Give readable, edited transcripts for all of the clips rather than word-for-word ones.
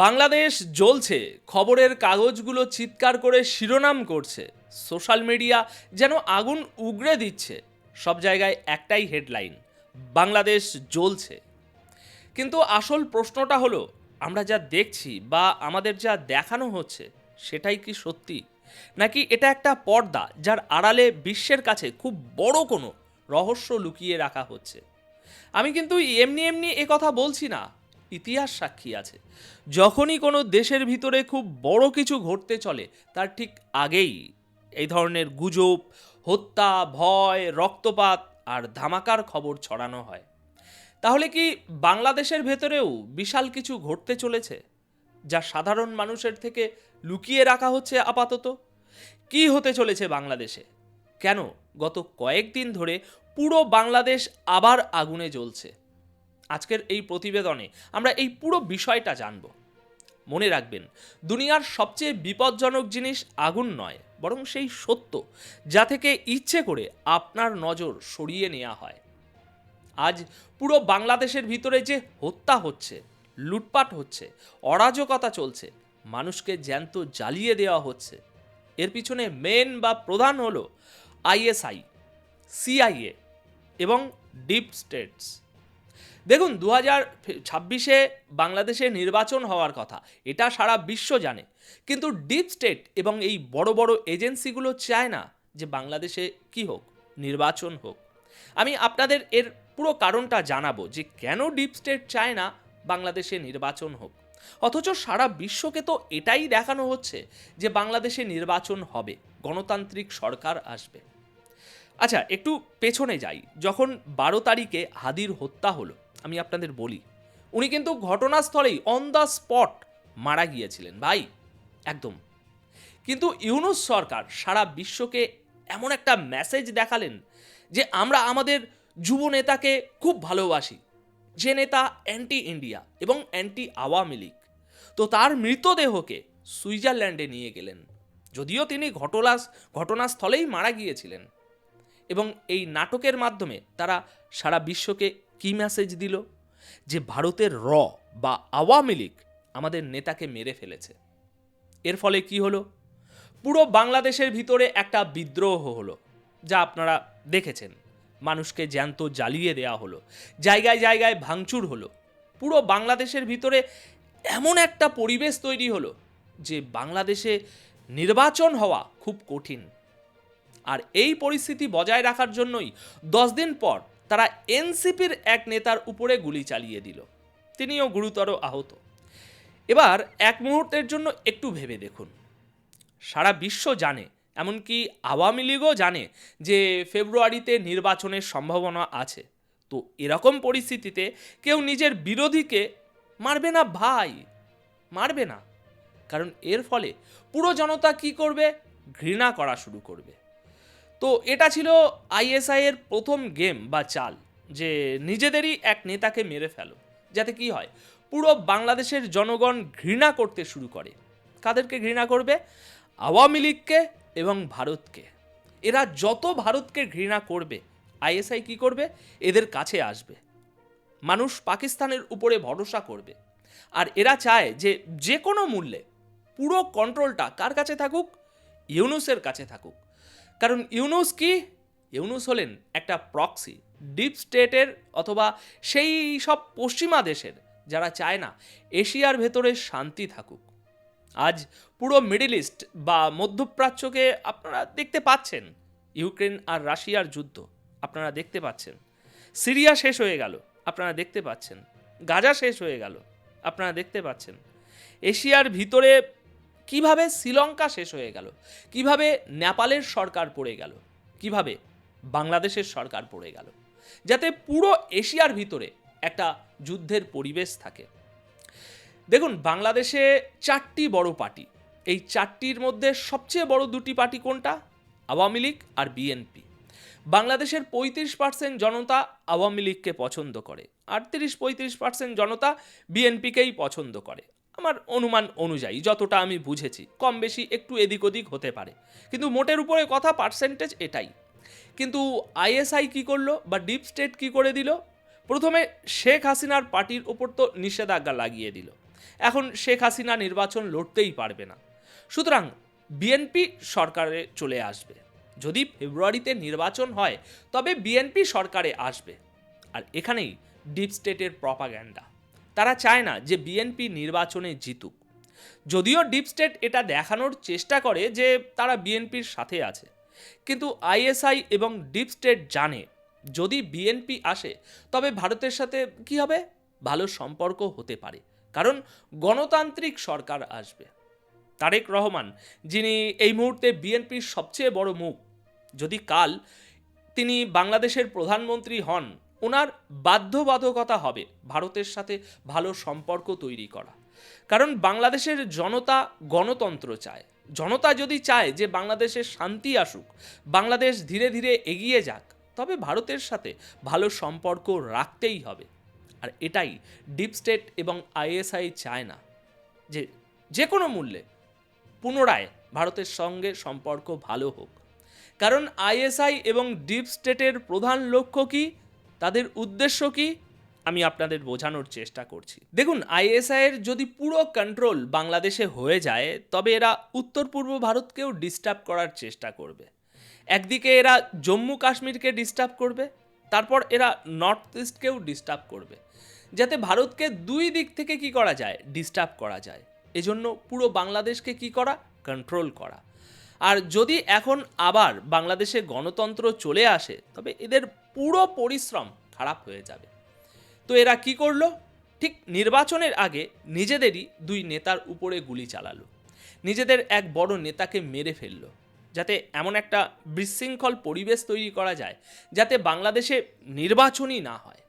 বাংলাদেশ জ্বলছে, খবরের কাগজগুলো চিৎকার করে শিরোনাম করছে, সোশ্যাল মিডিয়া যেন আগুন উগড়ে দিচ্ছে। সব জায়গায় একটাই হেডলাইন, বাংলাদেশ জ্বলছে। কিন্তু আসল প্রশ্নটা হলো, আমরা যা দেখছি বা আমাদের যা দেখানো হচ্ছে সেটাই কি সত্যি, নাকি এটা একটা পর্দা যার আড়ালে বিশ্বের কাছে খুব বড় কোনো রহস্য লুকিয়ে রাখা হচ্ছে? আমি কিন্তু এমনি এমনি এ কথা বলছি না, ইতিহাস সাক্ষী আছে। যখনই কোনো দেশের ভিতরে খুব বড় কিছু ঘটতে চলে, তার ঠিক আগেই এই ধরনের গুজব, হত্যা, ভয়, রক্তপাত আর ধামাকার খবর ছড়ানো হয়। তাহলে কি বাংলাদেশের ভেতরেও বিশাল কিছু ঘটতে চলেছে, যা সাধারণ মানুষের থেকে লুকিয়ে রাখা হচ্ছে আপাতত? কি হতে চলেছে বাংলাদেশে? কেন গত কয়েকদিন ধরে পুরো বাংলাদেশ আবার আগুনে জ্বলছে? আজকের এই প্রতিবেদনে আমরা এই পুরো বিষয়টা জানব। মনে রাখবেন, দুনিয়ার সবচেয়ে বিপজ্জনক জিনিস আগুন নয়, বরং সেই সত্য যা থেকে ইচ্ছে করে আপনার নজর সরিয়ে নেওয়া হয়। আজ পুরো বাংলাদেশের ভিতরে যে হত্যা হচ্ছে, লুটপাট হচ্ছে, অরাজকতা চলছে, মানুষকে জ্যান্ত জ্বালিয়ে দেওয়া হচ্ছে, এর পিছনে মেন বা প্রধান হলো আইএসআই, সিআইএ এবং ডিপ স্টেটস। দেখুন, 2026-এ বাংলাদেশে নির্বাচন হওয়ার কথা, এটা সারা বিশ্ব জানে। কিন্তু ডিপ স্টেট এবং এই বড় বড় এজেন্সিগুলো চায় না যে বাংলাদেশে কি হোক, নির্বাচন হোক। আমি আপনাদের এর পুরো কারণটা জানাবো যে কেন ডিপ স্টেট চায় না বাংলাদেশে নির্বাচন হোক, অথচ সারা বিশ্বকে তো এটাই দেখানো হচ্ছে যে বাংলাদেশে নির্বাচন হবে, গণতান্ত্রিক সরকার আসবে। আচ্ছা, একটু পেছনে যাই। যখন 12 তারিখে হাদির হত্যা হলো, আমি আপনাদের বলি, উনি কিন্তু ঘটনাস্থলেই অন দ্য স্পট মারা গিয়েছিলেন ভাই, একদম। কিন্তু ইউনূস সরকার সারা বিশ্বকে এমন একটা মেসেজ দেখালেন যে আমরা আমাদের যুব নেতাকে খুব ভালোবাসি, যে নেতা অ্যান্টি ইন্ডিয়া এবং অ্যান্টি আওয়ামী লীগ। তো তার মৃতদেহকে সুইজারল্যান্ডে নিয়ে গেলেন, যদিও তিনি ঘটনাস্থলেই মারা গিয়েছিলেন। এবং এই নাটকের মাধ্যমে তারা সারা বিশ্বকে কি মেসেজ দিল? যে ভারতের বা আওয়ামী লীগ আমাদের নেতাকে মেরে ফেলেছে। এর ফলে কি হলো? পুরো বাংলাদেশের ভিতরে একটা বিদ্রোহ হলো, যা আপনারা দেখেছেন। মানুষকে জ্যান্ত জ্বালিয়ে দেওয়া হলো, জায়গায় জায়গায় ভাঙচুর হলো। পুরো বাংলাদেশের ভিতরে এমন একটা পরিবেশ তৈরি হলো যে বাংলাদেশে নির্বাচন হওয়া খুব কঠিন। আর এই পরিস্থিতি বজায় রাখার জন্যই 10 দিন পর তারা এনসিপির এক নেতার উপরে গুলি চালিয়ে দিল, তিনিও গুরুতর আহত। এবার এক মুহূর্তের জন্য একটু ভেবে দেখুন, সারা বিশ্ব জানে, এমনকি আওয়ামী লীগও জানে যে ফেব্রুয়ারিতে নির্বাচনের সম্ভাবনা আছে। তো এরকম পরিস্থিতিতে কেউ নিজের বিরোধীকে মারবে না ভাই, মারবে না। কারণ এর ফলে পুরো জনতা কি করবে? ঘৃণা করা শুরু করবে। তো এটা ছিল আইএসআই এর প্রথম গেম বা চাল, যে নিজেদেরই এক নেতাকে মেরে ফেলো, যাতে কি হয়, পুরো বাংলাদেশের জনগণ ঘৃণা করতে শুরু করে। কাদেরকে ঘৃণা করবে? আওয়ামী লীগকে এবং ভারতকে। এরা যত ভারতকে ঘৃণা করবে, আইএসআই কি করবে? এদের কাছে আসবে। মানুষ পাকিস্তানের উপরে ভরসা করবে। আর এরা চায় যে যে কোনো মূল্যে পুরো কন্ট্রোলটা কার কাছে থাকুক? ইউনূসের কাছে থাকুক। কারণ ইউনূস কি? ইউনূস হলেন একটা প্রক্সি ডিপ স্টেটের, অথবা সেই সব পশ্চিমা দেশের যারা চায় না এশিয়ার ভেতরে শান্তি থাকুক। আজ পুরো মিডল ইস্ট বা মধ্যপ্রাচ্যকে আপনারা দেখতে পাচ্ছেন। ইউক্রেন আর রাশিয়ার যুদ্ধ আপনারা দেখতে পাচ্ছেন। সিরিয়া শেষ হয়ে গেল, আপনারা দেখতে পাচ্ছেন। গাজা শেষ হয়ে গেল, আপনারা দেখতে পাচ্ছেন। এশিয়ার ভিতরে কিভাবে শ্রীলঙ্কা শেষ হয়ে গেল, কিভাবে নেপালের সরকার পড়ে গেল, কিভাবে বাংলাদেশের সরকার পড়ে গেল, যাতে পুরো এশিয়ার ভিতরে একটা যুদ্ধের পরিবেশ থাকে। দেখুন, বাংলাদেশে 4টি বড় পার্টি। এই 4টির মধ্যে সবচেয়ে বড় 2টি পার্টি কোনটা? আওয়ামী লীগ আর বিএনপি। বাংলাদেশের 35% জনতা আওয়ামী লীগকে পছন্দ করে, আর 30-35% জনতা বিএনপিকেই পছন্দ করে। আমার অনুমান অনুযায়ী, যতটা আমি বুঝেছি, কম বেশি একটু এদিক ওদিক হতে পারে, কিন্তু মোটের উপরে কথা পার্সেন্টেজ এটাই। কিন্তু আইএসআই কি করলো, বা ডিপ স্টেট কি করে দিল? প্রথমে শেখ হাসিনার পার্টির ওপর তো নিষেধাজ্ঞা লাগিয়ে দিল, এখন শেখ হাসিনা নির্বাচন লড়তেই পারবে না, সুতরাং বিএনপি সরকারে চলে আসবে। যদি ফেব্রুয়ারিতে নির্বাচন হয় তবে বিএনপি সরকারে আসবে। আর এখানেই ডিপ স্টেটের প্রপাগ্যান্ডা। তারা চায় না যে বিএনপি নির্বাচনে জিতুক। যদিও ডিপ স্টেট এটা দেখানোর চেষ্টা করে যে তারা বিএনপির সাথে আছে, কিন্তু আইএসআই এবং ডিপ স্টেট জানে যদি বিএনপি আসে তবে ভারতের সাথে কি হবে, ভালো সম্পর্ক হতে পারে, কারণ গণতান্ত্রিক সরকার আসবে। তারেক রহমান, যিনি এই মুহূর্তে বিএনপির সবচেয়ে বড় মুখ, যদি কাল তিনি বাংলাদেশের প্রধানমন্ত্রী হন, ওনার বাধ্যবাধকতা হবে ভারতের সাথে ভালো সম্পর্ক তৈরি করা। কারণ বাংলাদেশের জনতা গণতন্ত্র চায়। জনতা যদি চায় যে বাংলাদেশের শান্তি আসুক, বাংলাদেশ ধীরে ধীরে এগিয়ে যাক, তবে ভারতের সাথে ভালো সম্পর্ক রাখতেই হবে। আর এটাই ডিপ স্টেট এবং আইএসআই চায় না, যে যে কোনো মূল্যে পুনরায় ভারতের সঙ্গে সম্পর্ক ভালো হোক। কারণ আইএসআই এবং ডিপ স্টেটের প্রধান লক্ষ্য কি, তাদের উদ্দেশ্য কি, আমি আপনাদের বোঝানোর চেষ্টা করছি। দেখুন, আইএসআইয়ের যদি পুরো কন্ট্রোল বাংলাদেশে হয়ে যায় তবে এরা উত্তর পূর্ব ভারতকেও ডিস্টার্ব করার চেষ্টা করবে। একদিকে এরা জম্মু কাশ্মীরকে ডিস্টার্ব করবে, তারপর এরা নর্থ ইস্টকেও ডিস্টার্ব করবে, যাতে ভারতকে দুই দিক থেকে কি করা যায়, ডিস্টার্ব করা যায়। এজন্য পুরো বাংলাদেশকে কি করা, কন্ট্রোল করা। আর যদি এখন আবার বাংলাদেশে গণতন্ত্র চলে আসে তবে এদের পুরো পরিশ্রম খারাপ হয়ে যাবে। তো এরা কি করলো, ঠিক নির্বাচনের আগে নিজেদেরই দুই নেতার উপরে গুলি চালালো, নিজেদের এক বড় নেতাকে মেরে ফেললো, যাতে এমন একটা বিশৃঙ্খল পরিবেশ তৈরি করা যায় যাতে বাংলাদেশে নির্বাচনই না হয়।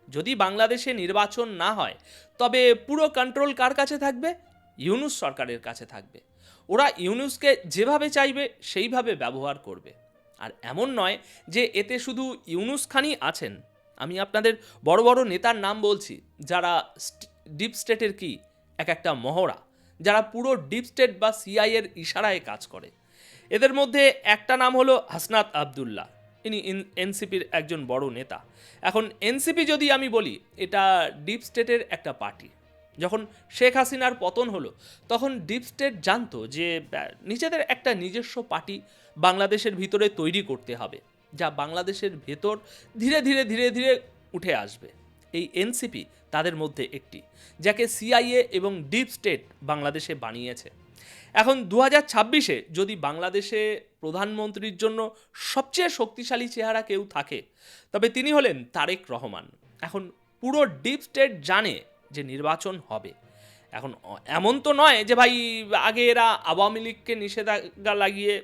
যদি বাংলাদেশে নির্বাচন না হয় তবে পুরো কন্ট্রোল কার কাছে থাকবে, ইউনূস সরকারের কাছে থাকবে। ওরা ইউনূসকে যেভাবে চাইবে সেইভাবে ব্যবহার করবে। আর এমন নয় যে এতে শুধু ইউনূস খানই আছেন, আমি আপনাদের বড় বড় নেতার নাম বলছি যারা ডিপ স্টেটের কি এক একটা মহড়া, যারা পুরো ডিপ স্টেট বা সিআইয়ের ইশারায় কাজ করে। এদের মধ্যে একটা নাম হলো হাসনাত আবদুল্লাহ, ইনি এনসিপির একজন বড় নেতা। এখন এনসিপি যদি আমি বলি, এটা ডিপ স্টেটের একটা পার্টি। যখন শেখ হাসিনার পতন হলো তখন ডিপ স্টেট জানতো যে নিজেদের একটা নিজস্ব পার্টি বাংলাদেশের ভিতরে তৈরি করতে হবে, যা বাংলাদেশের ভেতর ধীরে ধীরে ধীরে ধীরে উঠে আসবে। এই এনসিপি তাদের মধ্যে একটি, যাকে সিআইএ এবং ডিপ স্টেট বাংলাদেশে বানিয়েছে। এখন 2026-এ যদি বাংলাদেশে প্রধানমন্ত্রীর জন্য সবচেয়ে শক্তিশালী চেহারা কেউ থাকে তবে তিনি হলেন তারেক রহমান। এখন পুরো ডিপ স্টেট জানে যে নির্বাচন হবে। এখন এমন তো নয় যে ভাই আগে এরা আওয়ামী লীগকে নিষেধাজ্ঞা লাগিয়ে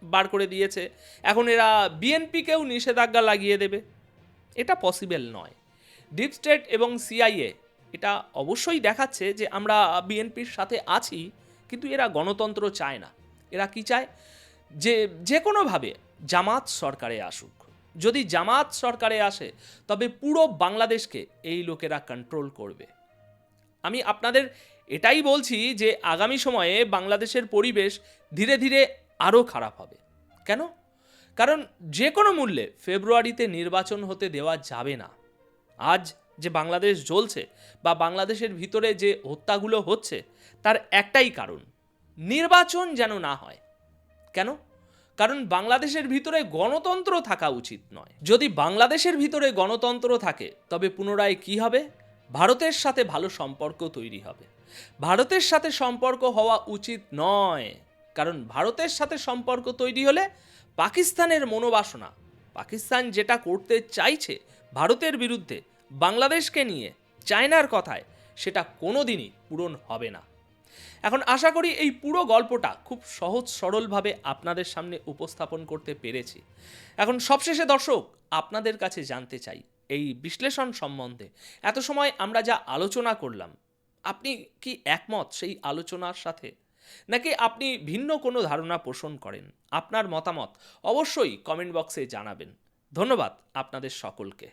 বার করে দিয়েছে, এখন এরা বিএনপিকেও নিষেধাজ্ঞা লাগিয়ে দেবে, এটা পসিবল নয়। ডিপ স্টেট এবং সিআইএ এটা অবশ্যই দেখাচ্ছে যে আমরা বিএনপির সাথে আছি, কিন্তু এরা গণতন্ত্র চায় না। এরা কি চায়, যে যে কোনোভাবে জামাত সরকারে আসুক। যদি জামাত সরকারে আসে তবে পুরো বাংলাদেশকে এই লোকেরা কন্ট্রোল করবে। আমি আপনাদের এটাই বলছি যে আগামী সময়ে বাংলাদেশের পরিবেশ ধীরে ধীরে আরও খারাপ হবে। কেন? কারণ যে কোনো মূল্যে ফেব্রুয়ারিতে নির্বাচন হতে দেওয়া যাবে না। আজ যে বাংলাদেশ জ্বলছে বা বাংলাদেশের ভিতরে যে হত্যাগুলো হচ্ছে তার একটাই কারণ, নির্বাচন যেন না হয়। কেন? কারণ বাংলাদেশের ভিতরে গণতন্ত্র থাকা উচিত নয়। যদি বাংলাদেশের ভিতরে গণতন্ত্র থাকে তবে পুনরায় কি হবে, ভারতের সাথে ভালো সম্পর্ক তৈরি হবে। ভারতের সাথে সম্পর্ক হওয়া উচিত নয়, কারণ ভারতের সাথে সম্পর্ক তৈরি হলে পাকিস্তানের মনোবাসনা, পাকিস্তান যেটা করতে চাইছে ভারতের বিরুদ্ধে বাংলাদেশকে নিয়ে চায়নার কথায়, সেটা কোনোদিনই পূরণ হবে না। এখন আশা করি এই পুরো গল্পটা খুব সহজ সরলভাবে আপনাদের সামনে উপস্থাপন করতে পেরেছি। এখন সবশেষে দর্শক, আপনাদের কাছে জানতে চাই এই বিশ্লেষণ সম্বন্ধে এত সময় আমরা যা আলোচনা করলাম, আপনি কি একমত সেই আলোচনার সাথে, নাকি আপনি ভিন্ন কোনো ধারণা পোষণ করেন? আপনার মতামত অবশ্যই কমেন্ট বক্সে জানাবেন। ধন্যবাদ আপনাদের সকলকে।